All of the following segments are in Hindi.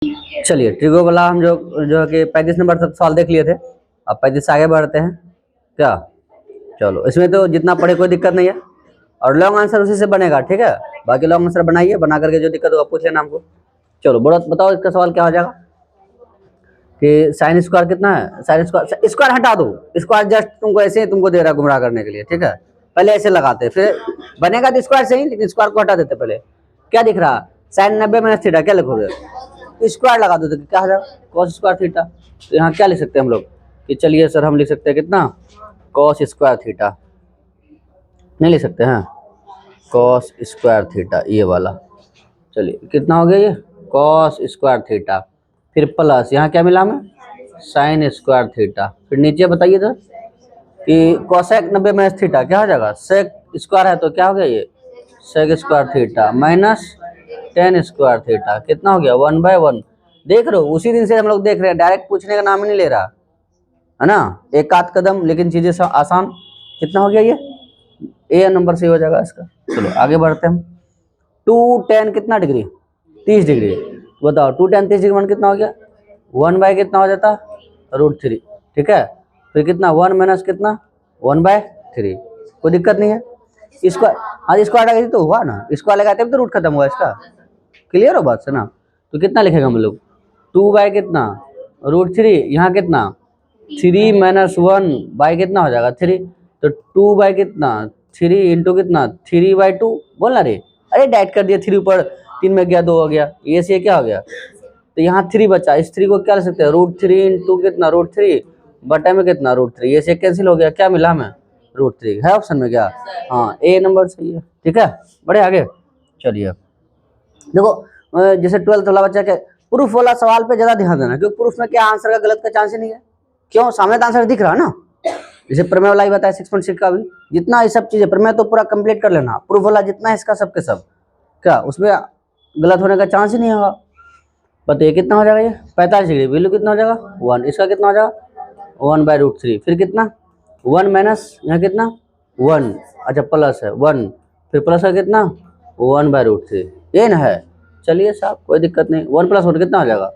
चलिए ट्रिगो वाला हम जो जो है कि 35 नंबर तक सवाल देख लिए थे। अब 35 से आगे बढ़ते हैं क्या। चलो इसमें तो जितना पढ़े कोई दिक्कत नहीं है और लॉन्ग आंसर उसी से बनेगा, ठीक है। बाकी लॉन्ग आंसर बनाइए, बना करके जो दिक्कत होगा पूछ लेना हमको। चलो बड़ा बताओ इसका सवाल क्या हो जाएगा कि साइन स्क्वायर कितना है। साइन स्क्वायर, स्क्वायर हटा दो, स्क्वायर जस्ट तुमको ऐसे ही तुमको दे रहा है गुमराह करने के लिए, ठीक है। पहले ऐसे लगाते फिर बनेगा तो स्क्वायर से ही, लेकिन स्क्वायर को हटा देते पहले। क्या दिख रहा साइन 90 माइनस थीटा, क्या लिखोगे स्क्वायर लगा दो तो क्या हो जाएगा कॉस स्क्वायर थीटा। तो यहाँ क्या लिख सकते हैं हम लोग कि चलिए सर हम लिख सकते हैं कितना कॉस स्क्वायर थीटा, नहीं लिख सकते हैं कॉस स्क्वायर थीटा ये वाला। चलिए कितना हो गया ये कॉस स्क्वायर थीटा, फिर प्लस यहाँ क्या मिला हमें साइन स्क्वायर थीटा। फिर नीचे बताइए तो कि कॉसेक 90 माइनस थीटा क्या हो जाएगा सेक स्क्वायर है तो क्या हो गया ये sec square theta minus tan square theta. कितना हो गया 1/1। देख रहे हो उसी दिन से हम लोग देख रहे हैं, डायरेक्ट पूछने का नाम ही नहीं ले रहा है ना, एक आध कदम, लेकिन चीजें सब आसान। कितना हो गया ये ए नंबर से हो जाएगा इसका। चलो आगे बढ़ते हैं हम। 2tan कितना डिग्री 30 डिग्री। बताओ 2tan 30 डिग्री 1 कितना हो गया 1 कितना हो जाता √3, ठीक है। फिर कितना 1 माइनस कितना 1/3, कोई दिक्कत नहीं है। स्क्वायर हाँ स्क्वायर लगाई तो हुआ ना, स्क्वायर लगाते तो रूट खत्म हुआ इसका। क्लियर हो बात से ना। तो कितना लिखेगा हम लोग 2 कितना √3, यहाँ कितना 3 माइनस 1 कितना हो जाएगा 3। तो 2 कितना 3 इंटू कितना 3/2 बोलना रे। अरे डाइट कर दिया 3 ऊपर 3 में गया 2 हो गया, ये से क्या हो गया। तो यहाँ 3 बचा, इस 3 को क्या लिख सकते हैं √3 इंटू कितना √3 बटे में कितना √3, ये से कैंसिल हो गया, क्या मिला हमें √3 है ऑप्शन में क्या। हाँ ए नंबर सही है, ठीक है। बड़े आगे चलिए देखो जैसे 12th वाला बच्चा के प्रूफ वाला सवाल पे ज्यादा ध्यान देना, क्योंकि प्रूफ में क्या आंसर का गलत का चांस ही नहीं है। क्यों सामने तो आंसर दिख रहा है ना। जैसे प्रमेय वाला ही बताया 6.6 का भी जितना ये सब चीजें प्रमेय तो पूरा कंप्लीट कर लेना, प्रूफ वाला जितना है इसका सबके सब क्या उसमें गलत होने का चांस ही नहीं होगा। बताइए कितना हो जाएगा ये 45 डिग्री, वैल्यू कितना हो जाएगा 1, इसका कितना हो जाएगा 1/√3। फिर कितना 1 माइनस यहाँ कितना 1, अच्छा प्लस है 1, फिर प्लस का कितना 1/√3, ये ना है। चलिए साहब कोई दिक्कत नहीं, 1 + 1 कितना हो जाएगा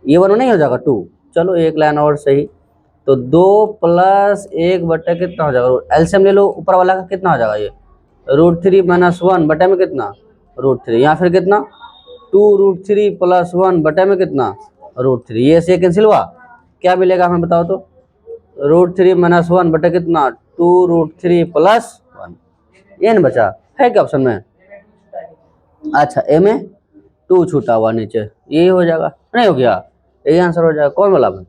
ये 1 नहीं हो जाएगा 2। चलो एक लाइन और सही, तो 2 + 1 बटे कितना हो जाएगा एलसीएम ले लो ऊपर वाला का कितना हो जाएगा ये √3 - 1 बटे में कितना √3, या फिर कितना 2√3 + 1 बटे में कितना √3, ये से कैंसिल हुआ, क्या मिलेगा हमें बताओ तो √3 - 1 बटे कितना 2√3 + 1, ये ना बचा है क्या ऑप्शन में। अच्छा ए में 2 छूटा हुआ नीचे, ये हो जाएगा नहीं हो गया, यही आंसर हो जाएगा कौन वाला में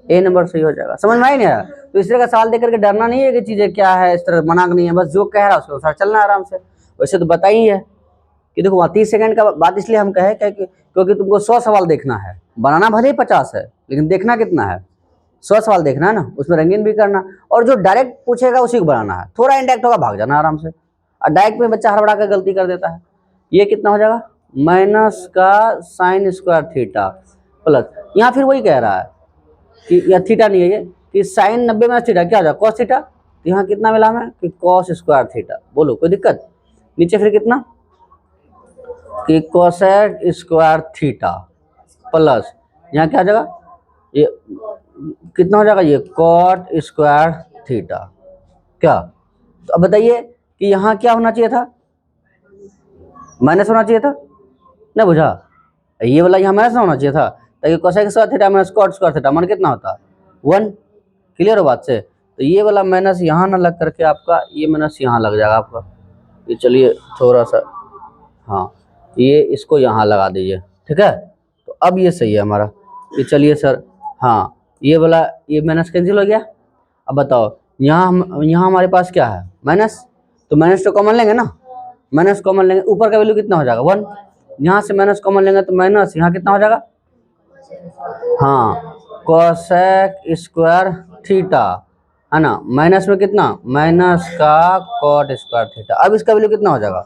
ए नंबर सही हो जाएगा। समझ में आई नहीं आया। तो इस तरह का सवाल देकर के डरना नहीं है कि चीजें क्या है, इस तरह मना नहीं है, बस जो कह रहा है उसके अनुसार चलना आराम से। वैसे तो बता ही है कि देखो वहाँ 30 सेकंड का बात इसलिए हम कहे क्योंकि तुमको 100 सवाल देखना है, बनाना भले ही 50 है लेकिन देखना कितना है 100 सवाल देखना है ना, उसमें रंगीन भी करना, और जो डायरेक्ट पूछेगा उसी को बनाना है, थोड़ा इंडायरेक्ट होगा भाग जाना आराम से। और डायरेक्ट में बच्चा हड़बड़ा कर गलती कर देता है। ये कितना हो जाएगा माइनस का साइन स्क्वायर थीटा प्लस, यहाँ फिर वही कह रहा है कि या थीटा नहीं है ये कि साइन 90 माइनस थीटा क्या हो जाएगा कॉस थीटा। तो यहाँ कितना मिला हमें कि कॉस स्क्वायर थीटा, बोलो कोई दिक्कत नीचे फिर कितना कि कोसेक स्क्वायर थीटा प्लस यहाँ क्या हो जाएगा ये कितना हो जाएगा ये कॉट स्क्वायर थीटा। क्या तो अब बताइए कि यहाँ क्या होना चाहिए था माइनस होना चाहिए था, नहीं बुझा ये वाला यहाँ माइनस ना होना चाहिए था, ताकि cosec square theta minus cot square theta मान कितना होता 1। क्लियर हो बात से। तो ये वाला माइनस यहाँ ना लग करके आपका ये माइनस यहाँ लग जाएगा आपका, ये चलिए थोड़ा सा हाँ ये इसको यहाँ लगा दीजिए, ठीक है। तो अब ये सही है हमारा, ये चलिए सर हाँ ये वाला ये माइनस कैंसिल हो गया। अब बताओ यहाँ हमारे पास क्या है माइनस, तो माइनस तो कॉमन लेंगे ना, माइनस कॉमन लेंगे ऊपर का वैल्यू कितना हो जाएगा 1, यहाँ से माइनस कॉमन लेंगे तो माइनस यहाँ कितना हो जाएगा हाँ कोसेक स्क्वायर थीटा है ना, माइनस में कितना माइनस का कॉट स्क्वायर थीटा। अब इसका वैल्यू कितना हो जाएगा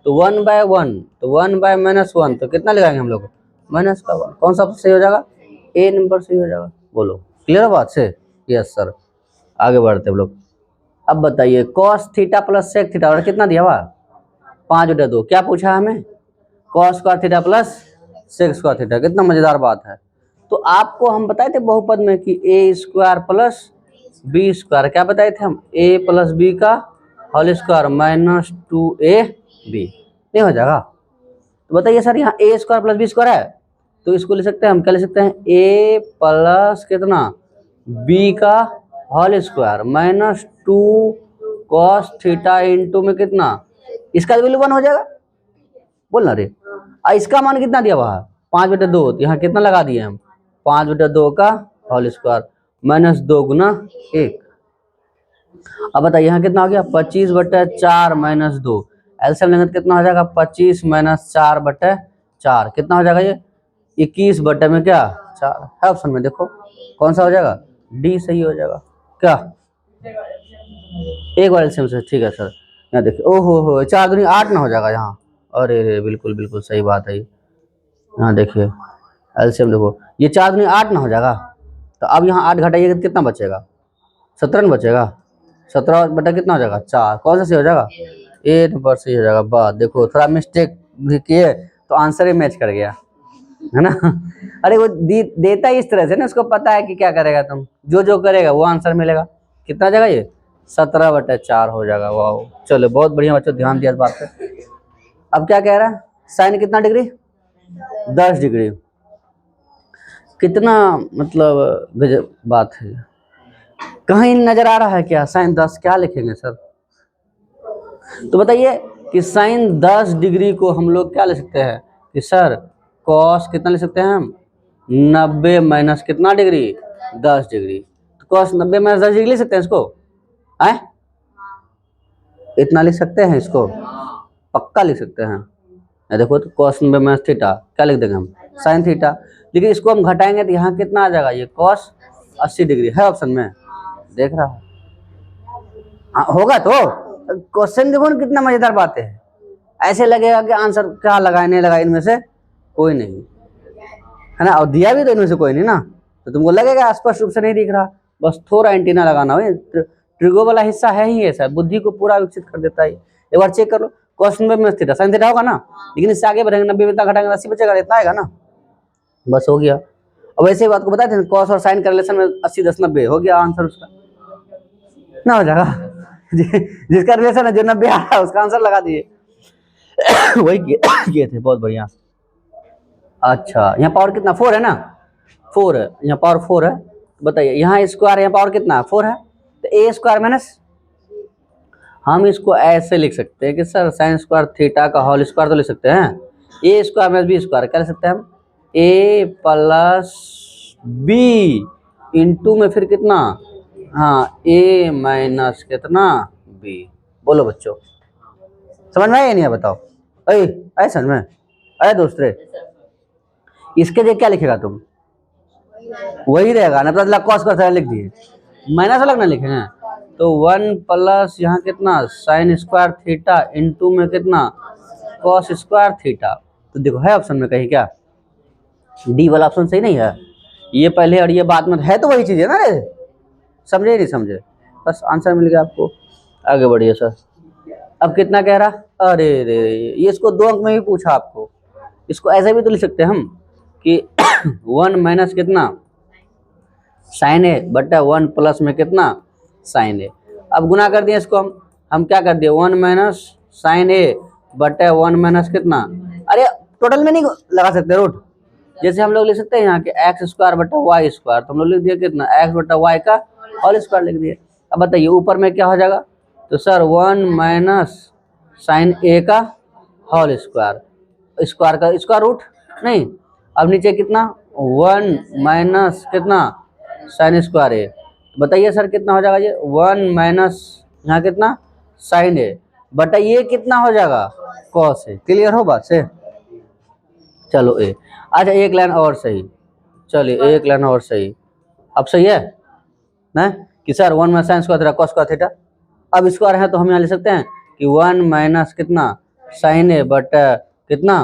तो 1/1, तो 1/-1 तो कितना लगाएंगे हम लोग माइनस का 1, कौन सा सही हो जाएगा ए नंबर सही हो जाएगा। बोलो क्लियर है बात से। यस सर आगे बढ़ते हम लोग। अब बताइए cos theta plus sec theta और कितना दिया हुआ 5/2, क्या पूछा हमें cos square theta plus sec square theta. कितना मजेदार बात है। तो आपको हम बताए थे बहुपद में कि ए स्क्वायर प्लस बी स्क्वायर, क्या बताए थे हम, ए प्लस बी का होल स्क्वायर माइनस 2ab नहीं हो जाएगा। तो बताइए सर यहाँ ए स्क्वायर प्लस बी स्क्वायर है, तो इसको ले सकते हैं हम, क्या ले सकते हैं, ए प्लस कितना बी का whole square minus 2 cos theta into में कितना, इसका वैल्यू 1 हो जाएगा, बोलना रे। इसका मान कितना दिया हुआ है 5/2, तो यहाँ कितना लगा दिए हम 5/2 का होल स्क्वायर माइनस 2 गुना 1। अब बताइए यहाँ कितना हो गया 25/4 माइनस 2, एलसीएम लेंगे तो कितना हो जाएगा 25 माइनस 4/4, कितना हो जाएगा ये 21 बटे में क्या 4 है ऑप्शन में, देखो कौन सा हो जाएगा, डी सही हो जाएगा क्या, एक बार एलसीएम से, ठीक है सर। यहाँ देखिए ओहो हो 4 दूनी 8 ना हो जाएगा यहाँ, अरे रे बिल्कुल बिल्कुल सही बात है ये। यहाँ देखिए एलसीएम देखो, ये 4 दूनी 8 ना हो जाएगा, तो अब यहाँ 8 घटाइएगा तो कितना बचेगा 17 ना बचेगा, 17 बटा कितना हो जाएगा 4, कौन सा सही हो जाएगा, ए नंबर सही हो जाएगा। बात देखो थोड़ा मिस्टेक भी किए तो आंसर ही मैच कर गया है ना। अरे वो देता ही इस तरह से ना, उसको पता है कि क्या करेगा तुम, जो जो करेगा वो आंसर मिलेगा। कितना हो जाएगा ये 17/4 हो जाएगा। वाह चलो बहुत बढ़िया बच्चों, ध्यान दिया इस बात पे। अब क्या कह रहा है, साइन कितना डिग्री 10 डिग्री, कितना मतलब गजब बात है। कहीं नजर आ रहा है क्या साइन 10, क्या लिखेंगे सर, तो बताइए कि साइन 10 डिग्री को हम लोग क्या ले सकते हैं कि सर कॉस कितना ले सकते हैं हम 90 माइनस कितना डिग्री 10 डिग्री, तो कॉस 90 माइनस 10 डिग्री ले सकते हैं इसको, आए इतना लिख सकते हैं इसको, पक्का लिख सकते हैं। देखो तो कॉस 90 माइनस थीटा क्या लिख देंगे हम साइन थीटा, लेकिन इसको हम घटाएंगे तो यहाँ कितना आ जाएगा, ये कॉस 80 डिग्री है ऑप्शन में, देख रहा है हाँ, होगा तो क्वेश्चन देखो ना कितना मजेदार बात है, ऐसे लगेगा कि आंसर क्या लगाए नहीं लगाए इनमें से कोई नहीं है ना, और दिया भी तो इनमें से कोई नहीं ना, तो तुमको लगेगा स्पष्ट रूप से नहीं दिख रहा, बस थोड़ा एंटीना लगाना हो, ट्रिगो वाला हिस्सा है ही ऐसा, बुद्धि को पूरा विकसित कर देता है। एक बार चेक कर लो, कॉस 90 में थीटा साइन थीटा होगा ना, लेकिन इससे आगे बढ़ेंगे 90 में इतना घटाएंगे 80 बचेगा, इतना आएगा ना, बस हो गया। अब वैसे ही बात को बताए थे कॉस और साइन का रिलेशन में 80 10 90 हो गया आंसर उसका ना हो जाएगा। जिसका रिलेशन है जो 90 आ रहा है उसका आंसर लगा दिए। वही किए थे, बहुत बढ़िया। अच्छा यहाँ पावर कितना 4 है ना, 4 है यहाँ पावर 4 है, बताइए यहाँ स्क्वायर यहाँ पावर कितना 4 है, तो ए स्क्वायर माइनस, हम इसको ऐसे लिख सकते हैं कि सर साइन स्क्वायर थीटा का होल स्क्वायर तो लिख सकते हैं, ए स्क्वायर माइनस बी स्क्वायर क्या लिख सकते हैं हम, ए प्लस बी इंटू में फिर कितना, हाँ ए माइनस कितना बी। बोलो बच्चों समझ में आया नहीं है, बताओ अरे समझ में, अरे दोस्त रे इसके लिए क्या लिखेगा तुम, वही रहेगा ना, तो कॉस कर लिख दिए, माइनस अलग ना लिखेंगे, तो 1 प्लस यहाँ कितना साइन स्क्वायर थीटा इंटू में कितना कॉस स्क्वायर थीटा, तो देखो है ऑप्शन में कहीं क्या, डी वाला ऑप्शन सही नहीं है, ये पहले और ये बाद में है, तो वही चीज़ है ना रे, समझे नहीं समझे, बस आंसर मिल गया आपको, आगे बढ़िए सर। अब कितना कह रहा, अरे रे ये इसको 2 अंक में भी पूछा आपको, इसको ऐसे भी तो लिख सकते हैं हम कि 1 माइनस कितना साइन ए बटा 1 प्लस में कितना साइन ए, अब गुना कर दिया इसको हम क्या कर दिए 1 माइनस साइन ए बटा 1 माइनस कितना, अरे टोटल में नहीं लगा सकते रूट, जैसे हम लोग लिख सकते हैं यहाँ के एक्स स्क्वायर बटा वाई स्क्वायर, तो हम लोग लिख दिए कितना एक्स बटा वाई का होल स्क्वायर लिख दिए। अब बताइए ऊपर में क्या हो जाएगा, तो सर 1 माइनस साइन ए का होल स्क्वायर, स्क्वायर का स्क्वायर रूट नहीं, अब नीचे कितना 1 माइनस कितना साइन स्क्वायर ए, बताइए सर कितना हो जाएगा ये 1 माइनस यहाँ कितना साइन ए बटा ये कितना हो जाएगा कॉस ए, क्लियर हो बात से, चलो ए। अच्छा एक लाइन और सही, चलिए एक लाइन और सही, अब सही है ना कि sir 1 minus sine square theta cos square theta, अब स्क्वायर है तो हम यहाँ लिख सकते हैं कि 1 माइनस कितना साइन ए बटा कितना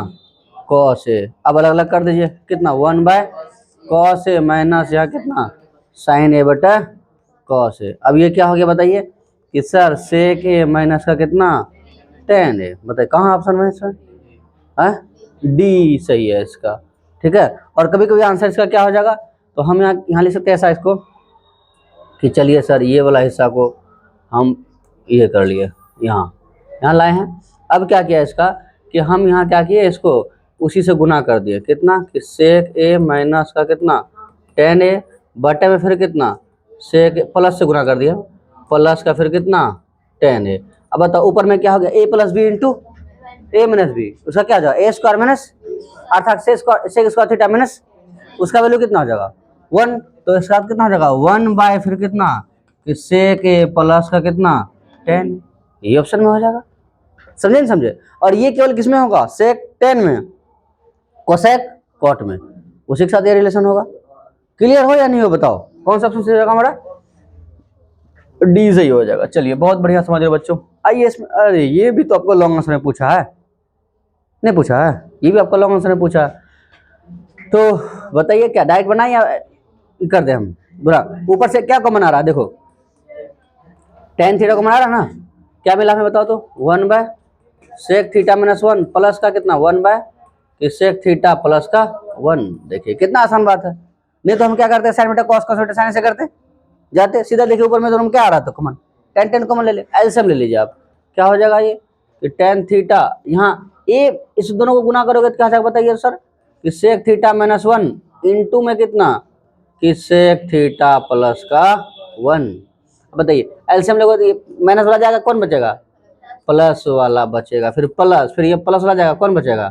कॉस ए, अब अलग अलग कर दीजिए कितना 1 बाय कॉस ए माइनस यहाँ कितना साइन ए बटा कॉस ए, अब ये क्या हो गया बताइए कि सर सेक ए माइनस का कितना tan ए, बताइए कहाँ ऑप्शन में सर है, डी सही है इसका, ठीक है। और कभी कभी आंसर इसका क्या हो जाएगा, तो हम यहाँ लिख सकते हैं ऐसा इसको कि चलिए सर ये वाला हिस्सा को हम ये कर लिए, यहाँ लाए हैं। अब क्या किया इसका कि हम यहाँ क्या किए, इसको उसी से गुना कर दिए, कितना कि सेक ए माइनस का कितना tan a बटे में फिर कितना सेक प्लस से गुना कर दिया, प्लस का फिर कितना tan a। अब बताओ ऊपर में क्या हो गया, a plus B into A minus B, उसका क्या हो जाएगा ए स्क्वायर माइनस अर्थात सेक स्क्वायर थीटा माइनस उसका वैल्यू कितना हो जाएगा 1, तो इसका कितना हो जाएगा 1 बाय फिर कितना कि सेक ए प्लस का कितना tan, ये ऑप्शन में हो जाएगा। समझे नहीं समझे। और ये केवल किसमें होगा सेक tan में, कोसेक कॉट में, उसी के साथ ये रिलेशन होगा। क्लियर हो या नहीं हो बताओ, कौन सा ऑप्शन सही होगा हमारा, डी सही हो जाएगा। चलिए बहुत बढ़िया समझ रहे बच्चों। आइए इसमें, अरे ये भी तो आपको लॉन्ग आंसर में पूछा है, नहीं पूछा है, ये भी आपको लॉन्ग आंसर में पूछा है। तो बताइए क्या डायरेक्ट बनाए या कर दे हम बुरा, ऊपर से क्या कॉमन आ रहा है देखो, tan थीटा कॉमन आ रहा है ना, क्या मिला हमें बताओ तो 1 by sec theta minus 1 plus का कितना 1 बाय कि सेक थीटा प्लस का 1। देखिए कितना आसान बात है, नहीं तो हम क्या करते हैं sign beta cos cos beta sine से करते जाते सीधा। देखिए ऊपर में तो हम क्या आ रहा था कॉमन, tan कॉमन ले ले, एलसीएम ले लीजिए आप, क्या हो जाएगा ये कि tan थीटा यहाँ ए इस दोनों को गुना करोगे तो क्या हो जाएगा बताइए सर कि सेक थीटा माइनस 1 इंटू में कितना कि सेक थीटा प्लस का 1। बताइए एलसीएम लोगे तो माइनस वाला जाएगा, कौन बचेगा प्लस वाला बचेगा, फिर प्लस फिर ये प्लस वाला जाएगा, कौन बचेगा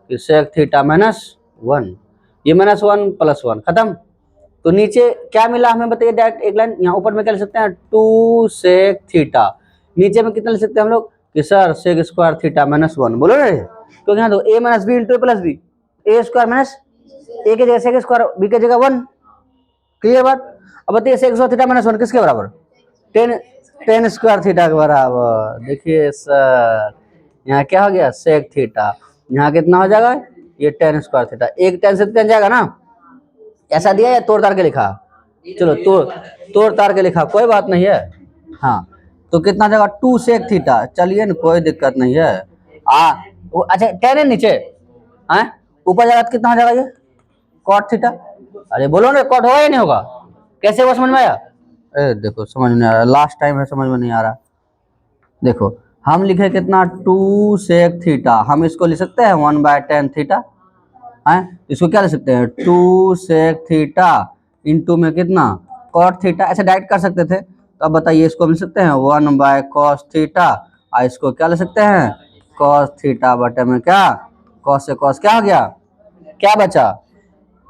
कि सेक थीटा माइनस 1, ये माइनस 1 प्लस 1 खत्म। तो नीचे क्या मिला हमें बताइए डायरेक्ट एक लाइन, यहाँ ऊपर में क्या लिख सकते हैं 2 सेक थीटा, नीचे में कितना लिख सकते हैं हम लोग कि sir sec square theta minus 1, बोलो ना क्योंकि यहाँ तो A minus B into A plus B, A square minus A के जगह सेक स्क्वायर बी के जगह 1। क्लियर बात। अब बताइए सेक स्क्वायर थीटा माइनस 1 किसके बराबर, tan स्क्वायर थीटा के बराबर। देखिए सर यहाँ क्या हो गया सेक थीटा, यहाँ कितना हो जाएगा ये tan स्क्वायर थीटा, एक tan से tan जाएगा ना, ऐसा दिया या तोड़ ताड़ के लिखा, चलो तोड़ ताड़ के लिखा कोई बात नहीं है। हाँ तो कितना जाएगा 2 सेक थीटा, चलिए ना कोई दिक्कत नहीं है। अच्छा tan है नीचे, ऊपर जाएगा तो कितना हो जाएगा ये कॉट थीटा। अरे बोलो ना कॉट होगा या नहीं होगा, कैसे वो समझ में आया, अरे देखो समझ में नहीं आ रहा, लास्ट टाइम है समझ में नहीं आ रहा। देखो हम लिखे कितना 2 सेक थीटा, हम इसको लिख सकते हैं 1 बाय tan थीटा, इसको क्या लिख सकते हैं 2 सेक थीटा इंटू में कितना कॉट थीटा, ऐसे डायरेक्ट कर सकते थे। तो अब बताइए इसको लिख सकते हैं 1 बाय कॉस थीटा, और इसको क्या लिख सकते हैं कॉस थीटा बटे में क्या कॉस से कॉस क्या हो गया, क्या बचा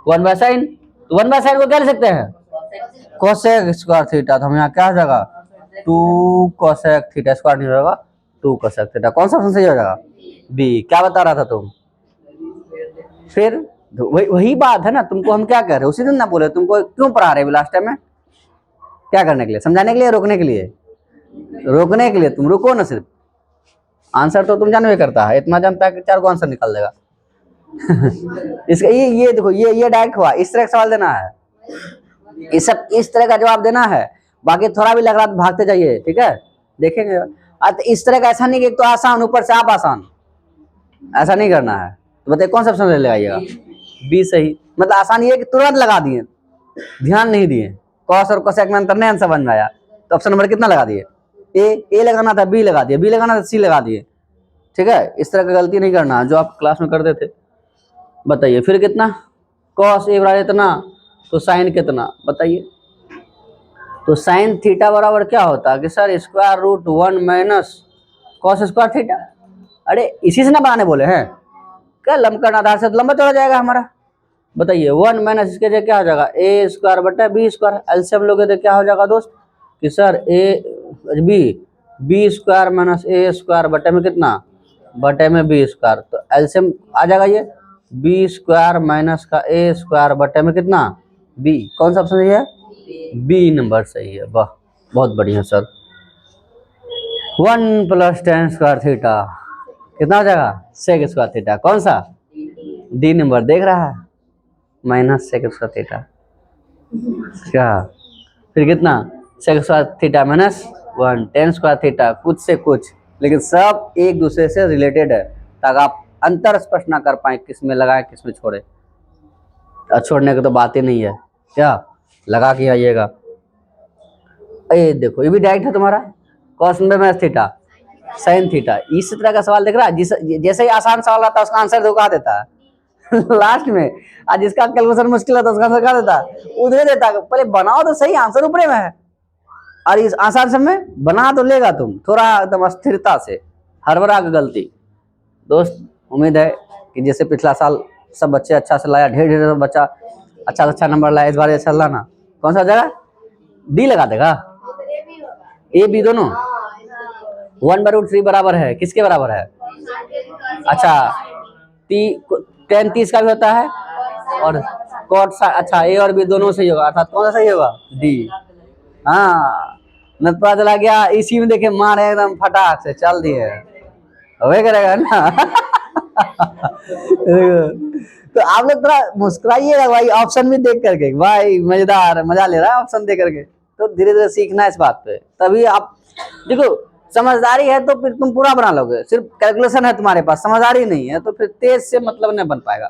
1 बाय साइन, तो 1 बाय साइन को क्या लिख सकते हैं कोसेक स्क्वायर थीटा, तो हम यहाँ क्या हो जाएगा 2 कोसेक थीटा, स्क्वायर नहीं होगा 2 कोसेक थीटा। कौन सा ऑप्शन सही हो जाएगा बी। क्या बता रहा था तुम, फिर वही बात है ना, तुमको हम क्या कह रहे हैं उसी दिन ना बोले, तुमको क्यों पढ़ा रहे लास्ट टाइम में, क्या करने के लिए, समझाने के लिए, रोकने के लिए, रोकने के लिए। तुम रुको ना, सिर्फ आंसर तो तुम जानवे करता है, इतना जानता है कि 4 को आंसर निकाल देगा इसका ये देखो ये डायरेक्ट हुआ, इस तरह का सवाल देना है, इस सब इस तरह का जवाब देना है, बाकी थोड़ा भी लग रहा तो भागते जाइए, ठीक है देखेंगे। इस तरह का ऐसा नहीं कि एक तो आसान ऊपर से आप आसान, ऐसा नहीं करना है। तो बताइए कौन सा ऑप्शन लगाइएगा बी सही, मतलब आसान ये कि तुरंत लगा दिए, ध्यान नहीं दिए, कॉस और कोसेक में अंतर नहीं आंसर बन आया, तो ऑप्शन नंबर कितना लगा दिए ए लगाना था बी लगा दिए, बी लगाना था सी लगा दिए, ठीक है। इस तरह का गलती नहीं करना जो आप क्लास में करते थे। बताइए फिर कितना कॉस ए बराबर इतना, तो साइन कितना बताइए, तो साइन थीटा बराबर क्या होता है कि sir square root 1 minus cos square theta. अरे इसी से ना बनाने बोले हैं क्या, लंबकर्ण आधार से तो लंबा चौड़ा जाएगा हमारा। बताइए 1 माइनस इसके जगह क्या हो जाएगा ए स्क्वायर बटा बी स्क्वायर, एलसीएम लोगे तो क्या हो जाएगा दोस्त कि सर बी स्क्वायर माइनस ए स्क्वायर बटे में कितना बटे में बी स्क्वायर, तो एलसीएम आ जाएगा ये बी स्क्वायर माइनस का ए स्क्वायर बटे में कितना बी। कौन सा ऑप्शन सही है बी नंबर सही है, वाह बहुत बढ़िया sir. 1 plus tan square theta कितना हो जाएगा सेक स्क्वायर थीटा, कौन सा डी नंबर देख रहा है माइनस सेक स्क्वायर थीटा, क्या फिर कितना sec square theta minus 1 tan square theta, कुछ से कुछ लेकिन सब एक दूसरे से रिलेटेड है, ताकि आप अंतर स्पष्ट ना कर पाए किस में लगाए किस में छोड़े। छोड़ने की तो बात ही नहीं है, क्या लगा के आइएगा। ये देखो ये भी डायरेक्ट है तुम्हारा, कॉस नब्बे माइनस थीटा साइन थीटा। इस तरह का सवाल देख रहा है, जैसे ही आसान सवाल आता है उसका आंसर धोखा देता है लास्ट में। आज जिसका कैलकुलेशन मुश्किल है तो उसका आंसर क्या देता है, उधर देता है। पहले बनाओ तो सही, आंसर ऊपरे में है। और इस आसान समय बना तो लेगा तुम, थोड़ा एकदम स्थिरता से, हरबरा की गलती। दोस्त उम्मीद है कि जैसे पिछला साल सब बच्चे अच्छा से लाया, ढेर ढेर बच्चा अच्छा नंबर लाया, इस बार अच्छा लाना। कौन सा जगह डी लगा देगा, ए बी दोनों। 1/√3 बराबर है किसके बराबर है, अच्छा tan 30 का भी होता है, और cot अच्छा ए और बी दोनों सही होगा, अर्थात कौन सा सही होगा, डी। हाँ मैं पता चला गया, इसी में देखे मारे एकदम फटाक से चल दिए, वही करेगा ना तो आप लोग थोड़ा मुस्कुराइएगा भाई, ऑप्शन भी देख करके, भाई मजेदार, मजा ले रहा है ऑप्शन देख करके। तो धीरे धीरे सीखना है इस बात पे, तभी आप देखो समझदारी है तो फिर तुम पूरा बना लोगे। सिर्फ कैलकुलेशन है तुम्हारे पास, समझदारी नहीं है तो फिर तेज से मतलब नहीं बन पाएगा।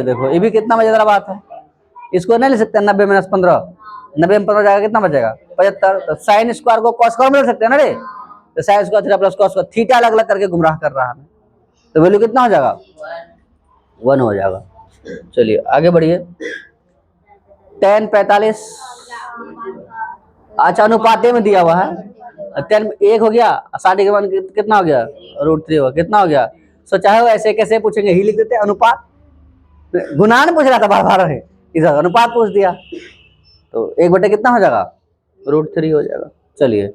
देखो ये भी कितना मजेदार बात है, इसको नहीं ले सकते 90 माइनस 15, 90 में 15 जाएगा कितना बचेगा 75। तो साइन स्क्वायर को कॉस स्क्वायर में ले सकते हैं ना रे, तो sine square theta plus cos square, theta अलग अलग करके गुमराह कर रहा है, तो वैल्यू कितना हो जाएगा 1 हो जाएगा। चलिए आगे बढ़िए। tan 45 अच्छा अनुपाते में दिया हुआ है, tan 1 हो गया, 60 के मान कितना हो गया √3 हो, कितना हो गया। सो चाहे वो ऐसे कैसे पूछेंगे, ही लिख देते अनुपात, गुना नहीं पूछ रहा था बार बार, इधर अनुपात पूछ दिया, तो 1/, कितना हो जाएगा √3 हो जाएगा। चलिए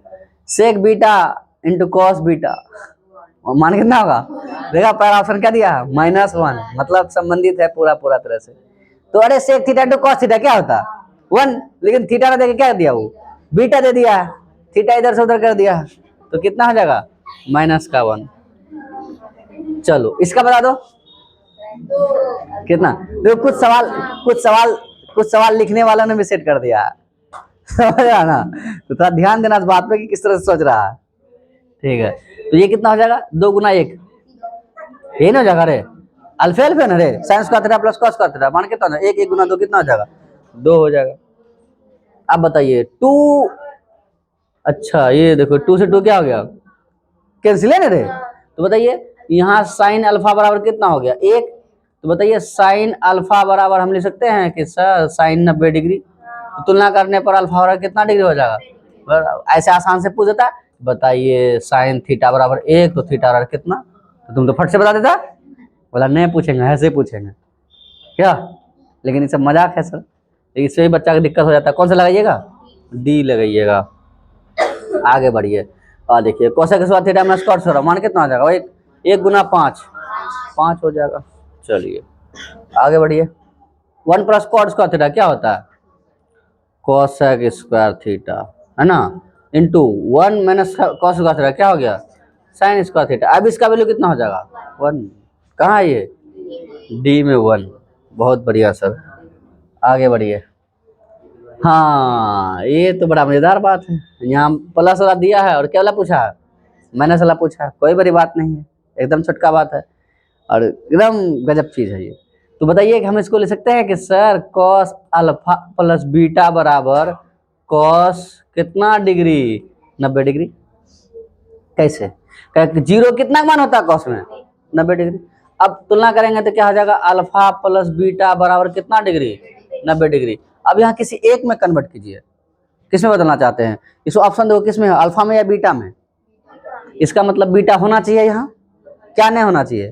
सेक बीटा इंटू कॉस बीटा, मान कितना होगा, देखा पहला ऑप्शन क्या दिया -1, मतलब संबंधित है पूरा तरह से। तो अरे sec theta into cos theta क्या होता 1, लेकिन थीटा ने देके क्या दिया, वो बीटा दे दिया, थीटा इधर से उधर कर दिया, तो कितना हो जाएगा -1। चलो इसका बता दो कितना। देखो कुछ सवाल लिखने वालों ने भी सेट कर दिया समझ रहा ना, तो थोड़ा ध्यान देना इस बात पे कि किस तरह से सोच रहा है, ठीक है। तो ये कितना हो जाएगा 2 गुना 1, ये ना हो जाएगा रे, अल्फा ना रे, sine square theta plus cos square theta, मान कितना हो, 1 गुना 2 कितना हो जाएगा 2 हो जाएगा। अब बताइए 2, अच्छा ये देखो 2 से 2 क्या हो गया, कैंसिल है ना रे। तो बताइए यहाँ साइन अल्फा बराबर कितना हो गया 1, तो बताइए साइन अल्फा बराबर हम लिख सकते हैं कि सर साइन 90 डिग्री, तो तुलना करने पर अल्फा बराबर कितना डिग्री हो जाएगा, ऐसे आसान से पूछ देता है। बताइए साइन थीटा बराबर 1, तो थीटा बराबर कितना, तो तुम तो फट से बता देता, बोला नहीं पूछेंगे ऐसे पूछेंगे क्या, लेकिन ये सब मजाक है सर, इससे ही बच्चा को दिक्कत हो जाता है। कौन सा लगाइएगा, डी लगाइएगा। आगे बढ़िए, और देखिए cosec square theta minus cot square, मान कितना हो जाएगा, 1 गुना 5 हो जाएगा। चलिए आगे बढ़िए, 1 प्लस कॉट स्क्वायर थीटा क्या होता है, कोसेक स्क्वायर थीटा है ना, into 1 minus cos square theta क्या हो गया साइन स्क्वायर थीटा। अब इसका वैल्यू कितना हो जाएगा 1, कहाँ है ये डी में 1। बहुत बढ़िया सर, आगे बढ़िए। हाँ ये तो बड़ा मजेदार बात है, यहाँ प्लस वाला दिया है और क्या वाला पूछा है, माइनस वाला पूछा है, कोई बड़ी बात नहीं है, एकदम छोटका बात है और एकदम गजब चीज है ये। तो बताइए कि हम इसको ले सकते हैं कि sir cos alpha plus beta बराबर कॉस कितना डिग्री 90 डिग्री, कैसे, जीरो कितना मान होता है कॉस में 90 डिग्री। अब तुलना करेंगे तो क्या हो जाएगा, अल्फा प्लस बीटा बराबर कितना डिग्री 90 डिग्री। अब यहाँ किसी एक में कन्वर्ट कीजिए, किस में बदलना चाहते हैं, इसको ऑप्शन देखो किस में है, अल्फा में या बीटा में। इसका मतलब बीटा होना चाहिए यहाँ, क्या नहीं होना चाहिए,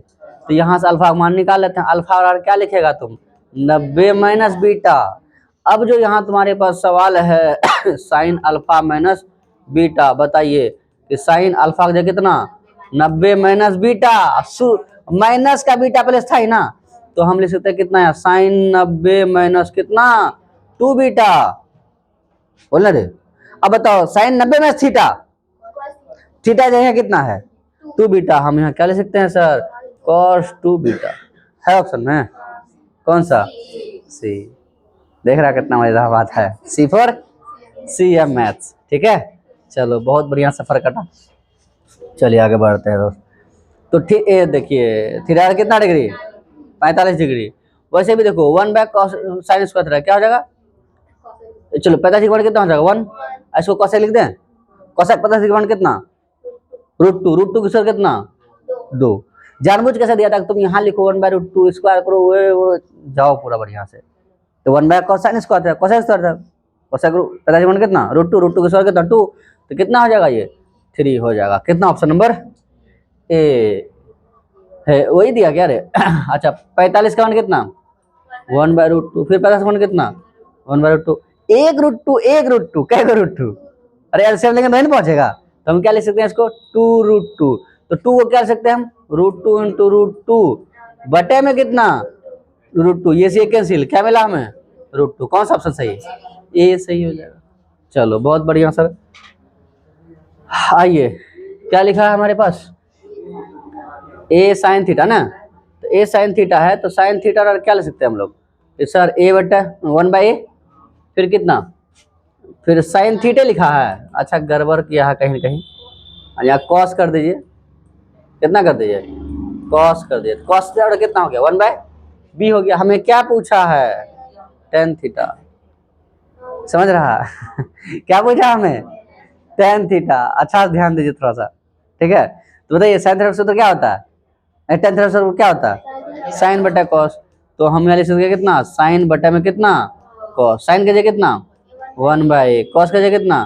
तो यहाँ से अल्फा मान निकाल लेते हैं। अल्फा और क्या लिखेगा तुम 90 माइनस बीटा। अब जो यहाँ तुम्हारे पास सवाल है साइन अल्फा माइनस बीटा, बताइए कि साइन अल्फा का कितना 90 माइनस बीटा, माइनस का बीटा पहले था ही ना, तो हम लिख सकते हैं कितना है साइन 90 माइनस कितना 2 बीटा, बोलना रे। अब बताओ साइन 90 माइनस थीटा, थीटा जो है कितना है 2 बीटा, हम यहाँ क्या ले सकते हैं सर cos 2 बीटा, है ऑप्शन में कौन सा सी। देख रहा कितना मजेदार बात है, सी फॉर सी एम मैथ्स, ठीक है। चलो बहुत बढ़िया सफर कटा, चलिए आगे बढ़ते हैं दोस्त। तो ठीक देखिए थीटा कितना डिग्री 45 डिग्री, वैसे भी देखो 1/cos साइन स्क्वायर थीटा क्या हो जाएगा, चलो 45 डिग्री कितना हो जाएगा 1, इसको कोसेक लिख दें, कोसेक 45 डिग्री कितना √2 की स्क्वायर कितना 2। जानबूझ कैसे दिया था तुम यहाँ लिखो 1/√2 स्क्वायर करो वो जाओ पूरा बढ़िया से, तो 1/cos साइन स्क्वायर था कोसेक स्क्वायर था, कोसेक 45 डिग्री कितना √2 की स्क्वायर कितना 2, तो कितना हो जाएगा ये 3 हो जाएगा। कितना ऑप्शन नंबर ए है, वही दिया क्या रे अच्छा 45 का मान कितना 1/√2, फिर 50 का मान कितना 1/√2, एक रूट टू क्या √2, अरे एलसीएम लेंगे तो नहीं पहुंचेगा, तो हम क्या लिख सकते हैं इसको 2√2, तो 2 को क्या लिख सकते हैं हम √2 इंटू √2 बटे में कितना √2, ये से कैंसिल क्या मिला हमें √2, कौन सा ऑप्शन सही है, ए सही हो जाएगा। चलो बहुत बढ़िया सर, आइए क्या लिखा है हमारे पास ए साइन थीटा ना, तो ए साइन थीटा है तो साइन थीटा और क्या ले सकते हैं हम लोग, तो सर ए बटा 1/a, फिर कितना फिर साइन थीटे लिखा है, अच्छा गड़बड़ किया है कहीं ना कहीं, यहाँ कॉस कर दीजिए, कितना कर दीजिए कॉस कर दीजिए, कॉस कितना हो गया 1/b हो गया। हमें क्या पूछा है टेन थीटा, समझ रहा क्या पूछा हमें टेन थीटा, अच्छा ध्यान दीजिए थोड़ा सा, ठीक है। तो बताइए साइन थीटा तो क्या होता है, टेन थीटा क्या होता है साइन बटा कॉस, तो हम यहाँ लिख सकते हैं कितना साइन बटा में कितना कॉस, साइन का जगह कितना 1/a, कॉस का जगह कितना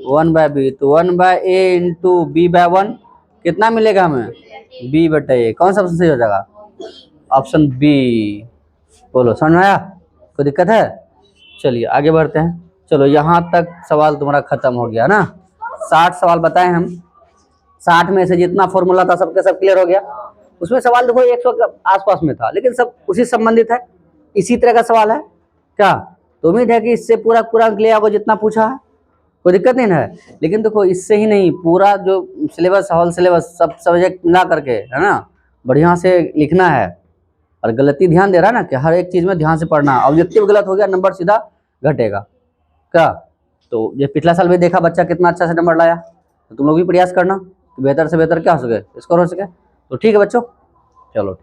1/b, तो 1/a इंटू b/1 कितना मिलेगा हमें b/a, कौन सा ऑप्शन सही हो जाएगा ऑप्शन बी। बोलो समझ में आया, कोई दिक्कत है, चलिए आगे बढ़ते हैं। चलो यहाँ तक सवाल तुम्हारा खत्म हो गया ना, 60 सवाल बताए हम, 60 में से जितना फॉर्मूला था सबके सब क्लियर हो गया, उसमें सवाल देखो 100 के आसपास में था लेकिन सब उसी संबंधित है, इसी तरह का सवाल है क्या, तो उम्मीद है कि इससे पूरा पूरा क्लियर होगा जितना पूछा है, कोई दिक्कत नहीं है। लेकिन देखो इससे ही नहीं, पूरा जो सिलेबस होल सिलेबस सब सब्जेक्ट मिला करके है ना बढ़िया से लिखना है, और गलती ध्यान दे रहा है ना कि हर एक चीज़ में ध्यान से पढ़ना, ऑब्जेक्टिव गलत हो गया नंबर सीधा घटेगा क्या। तो ये पिछला साल भी देखा बच्चा कितना अच्छा से नंबर लाया, तो तुम लोग भी प्रयास करना कि बेहतर से बेहतर क्या हो सके स्कोर हो सके, तो ठीक है बच्चों चलो।